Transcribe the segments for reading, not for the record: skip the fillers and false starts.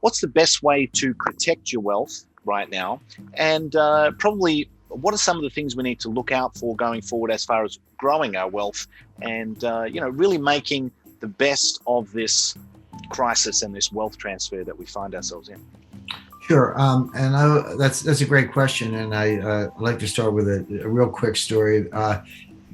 what's the best way to protect your wealth right now, and probably what are some of the things we need to look out for going forward as far as growing our wealth and really making the best of this crisis and this wealth transfer that we find ourselves in. Sure, that's a great question, and I like to start with a real quick story.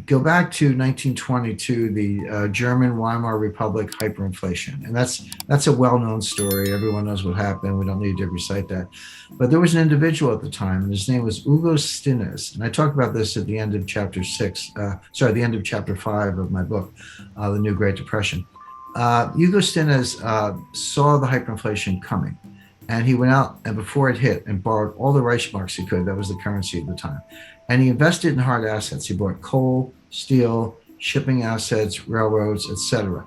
Go back to 1922, the German Weimar Republic hyperinflation, and that's a well-known story. Everyone knows what happened. We don't need to recite that. But there was an individual at the time, and his name was Hugo Stinnes, and I talk about this at the end of chapter the end of chapter 5 of my book, The New Great Depression. Hugo Stinnes saw the hyperinflation coming. And he went out and before it hit and borrowed all the Reichsmarks he could. That was the currency at the time. And he invested in hard assets. He bought coal, steel, shipping assets, railroads, etc.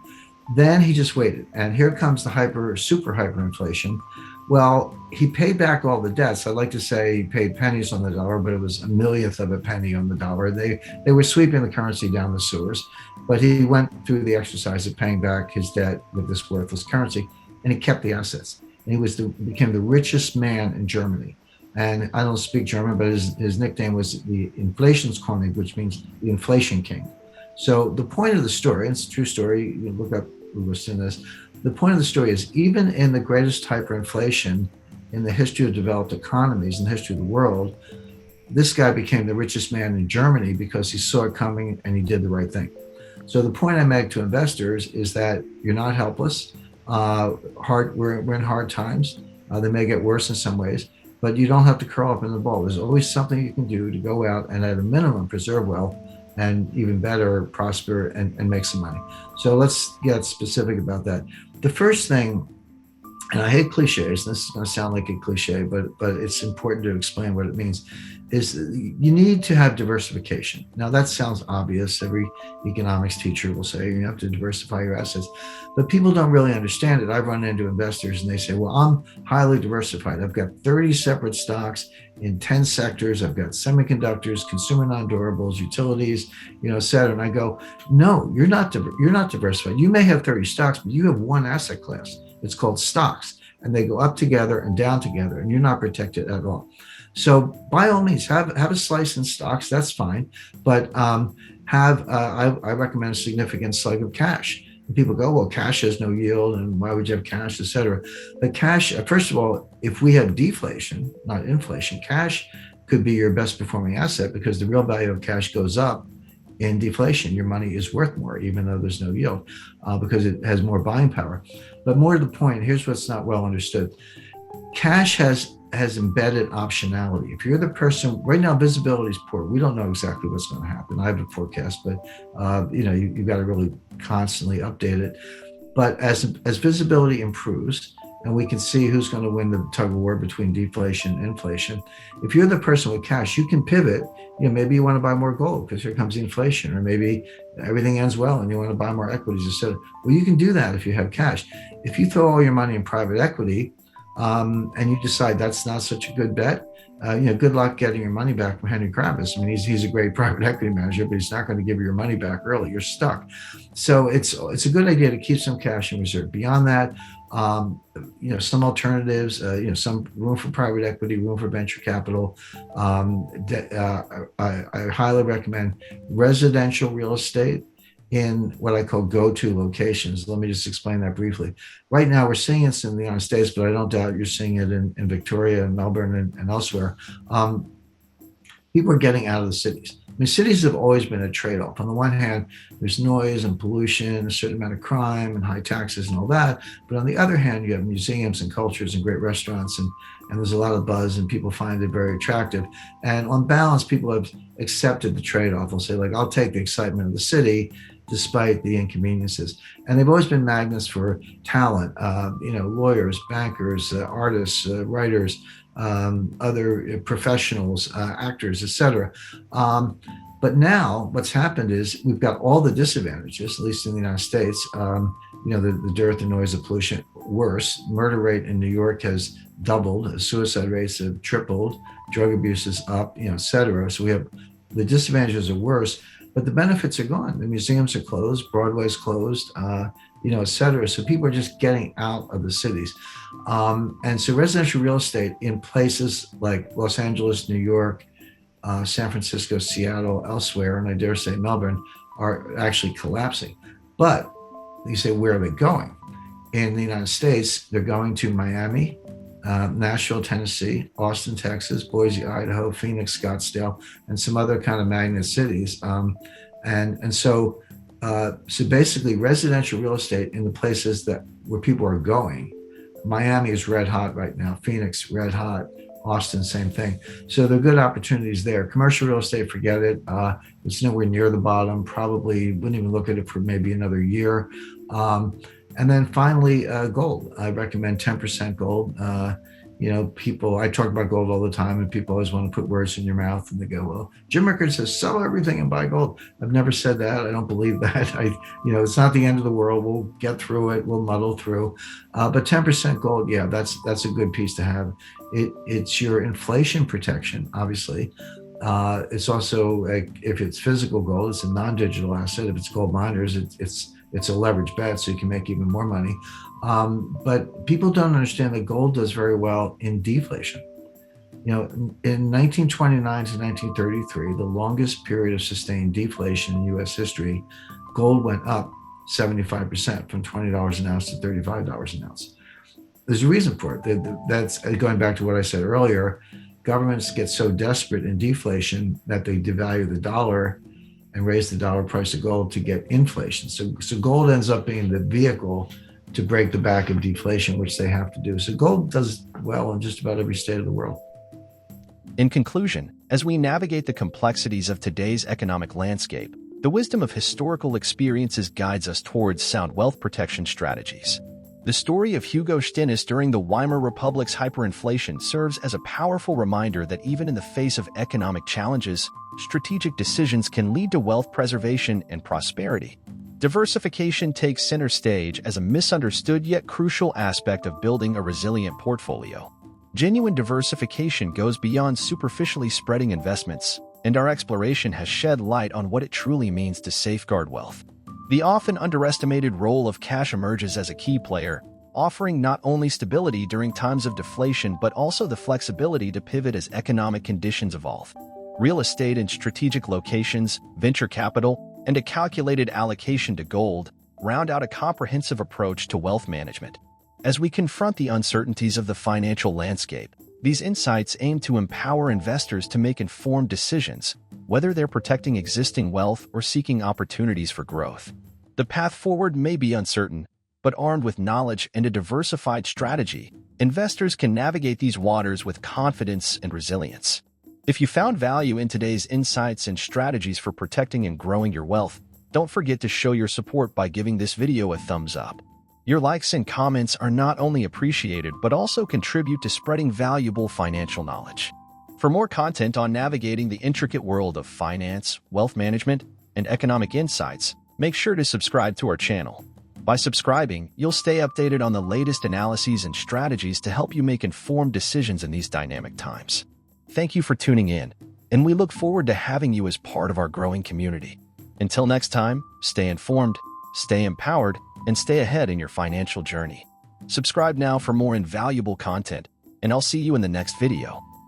Then he just waited. And here comes the super hyperinflation. Well, he paid back all the debts. I'd like to say he paid pennies on the dollar, but it was a millionth of a penny on the dollar. They were sweeping the currency down the sewers. But he went through the exercise of paying back his debt with this worthless currency, and he kept the assets. And he became the richest man in Germany. And I don't speak German, but his nickname was the Inflationskönig, which means the inflation king. So the point of the story, and it's a true story, you can look up Hugo Stinnes. The point of the story is even in the greatest hyperinflation in the history of developed economies, in the history of the world, this guy became the richest man in Germany because he saw it coming and he did the right thing. So the point I make to investors is that you're not helpless. We're in hard times. They may get worse in some ways, but you don't have to curl up in the ball. There's always something you can do to go out and at a minimum preserve wealth and even better prosper and make some money. So let's get specific about that. The first thing, and I hate cliches, this is going to sound like a cliche, but it's important to explain what it means, is you need to have diversification. Now that sounds obvious. Every economics teacher will say you have to diversify your assets, but people don't really understand it. I've run into investors and they say, well, I'm highly diversified. I've got 30 separate stocks in 10 sectors. I've got semiconductors, consumer non-durables, utilities, et cetera. And I go, no, you're not diversified. You may have 30 stocks, but you have one asset class. It's called stocks, and they go up together and down together, and you're not protected at all. So by all means, have a slice in stocks. That's fine, but I recommend a significant slug of cash. And people go, well, cash has no yield, and why would you have cash, et cetera? But cash, first of all, if we have deflation, not inflation, cash could be your best performing asset because the real value of cash goes up in deflation. Your money is worth more, even though there's no yield, because it has more buying power. But more to the point, here's what's not well understood. Cash has embedded optionality. If you're the person, right now visibility is poor. We don't know exactly what's going to happen. I have a forecast, but you've got to really constantly update it. But as visibility improves, and we can see who's going to win the tug of war between deflation and inflation, if you're the person with cash, you can pivot. Maybe you want to buy more gold because here comes inflation, or maybe everything ends well and you want to buy more equities instead. Well, you can do that if you have cash. If you throw all your money in private equity, and you decide that's not such a good bet, good luck getting your money back from Henry Kravis. I mean, he's a great private equity manager, but he's not going to give you your money back early. You're stuck. So it's a good idea to keep some cash in reserve. Beyond that, some alternatives, some room for private equity, room for venture capital. I highly recommend residential real estate in what I call go-to locations. Let me just explain that briefly. Right now, we're seeing it in the United States, but I don't doubt you're seeing it in Victoria and Melbourne and elsewhere. People are getting out of the cities. I mean, cities have always been a trade-off. On the one hand, there's noise and pollution, a certain amount of crime and high taxes and all that. But on the other hand, you have museums and cultures and great restaurants, and there's a lot of buzz, and people find it very attractive. And on balance, people have accepted the trade-off. They'll say, I'll take the excitement of the city despite the inconveniences. And they've always been magnets for talent, lawyers, bankers, artists, writers, other professionals, actors, etc. But now what's happened is we've got all the disadvantages, at least in the United States, the dearth and noise of pollution. Worse, murder rate in New York has doubled, suicide rates have tripled, drug abuse is up, et cetera. So we have the disadvantages are worse, but the benefits are gone. The museums are closed, Broadway's closed, et cetera. So people are just getting out of the cities. And so residential real estate in places like Los Angeles, New York, San Francisco, Seattle, elsewhere, and I dare say Melbourne, are actually collapsing. But you say, where are they going? In the United States, they're going to Miami, Nashville, Tennessee, Austin, Texas, Boise, Idaho, Phoenix, Scottsdale, and some other kind of magnet cities. So basically, residential real estate in the places where people are going. Miami is red hot right now. Phoenix, red hot. Austin, same thing. So there are good opportunities there. Commercial real estate, forget it. It's nowhere near the bottom. Probably wouldn't even look at it for maybe another year. And then finally, gold. I recommend 10% gold. People, I talk about gold all the time, and people always want to put words in your mouth, and they go, well, Jim Rickards says, sell everything and buy gold. I've never said that. I don't believe that. It's not the end of the world. We'll get through it. We'll muddle through. But 10% gold, yeah, that's a good piece to have. It's your inflation protection, obviously. It's also, if it's physical gold, it's a non-digital asset. If it's gold miners, it's a leverage bet, so you can make even more money. But people don't understand that gold does very well in deflation. In 1929 to 1933, the longest period of sustained deflation in U.S. history, gold went up 75%, from $20 an ounce to $35 an ounce. There's a reason for it. That's going back to what I said earlier. Governments get so desperate in deflation that they devalue the dollar and raise the dollar price of gold to get inflation. So gold ends up being the vehicle to break the back of deflation, which they have to do. So gold does well in just about every state of the world. In conclusion, as we navigate the complexities of today's economic landscape, the wisdom of historical experiences guides us towards sound wealth protection strategies. The story of Hugo Stinnes during the Weimar Republic's hyperinflation serves as a powerful reminder that even in the face of economic challenges, strategic decisions can lead to wealth preservation and prosperity. Diversification takes center stage as a misunderstood yet crucial aspect of building a resilient portfolio. Genuine diversification goes beyond superficially spreading investments, and our exploration has shed light on what it truly means to safeguard wealth. The often underestimated role of cash emerges as a key player, offering not only stability during times of deflation but also the flexibility to pivot as economic conditions evolve. Real estate in strategic locations, venture capital, and a calculated allocation to gold round out a comprehensive approach to wealth management. As we confront the uncertainties of the financial landscape, these insights aim to empower investors to make informed decisions, whether they're protecting existing wealth or seeking opportunities for growth. The path forward may be uncertain, but armed with knowledge and a diversified strategy, investors can navigate these waters with confidence and resilience. If you found value in today's insights and strategies for protecting and growing your wealth, don't forget to show your support by giving this video a thumbs up. Your likes and comments are not only appreciated but also contribute to spreading valuable financial knowledge. For more content on navigating the intricate world of finance, wealth management, and economic insights, make sure to subscribe to our channel. By subscribing, you'll stay updated on the latest analyses and strategies to help you make informed decisions in these dynamic times. Thank you for tuning in, and we look forward to having you as part of our growing community. Until next time, stay informed, stay empowered, and stay ahead in your financial journey. Subscribe now for more invaluable content, and I'll see you in the next video.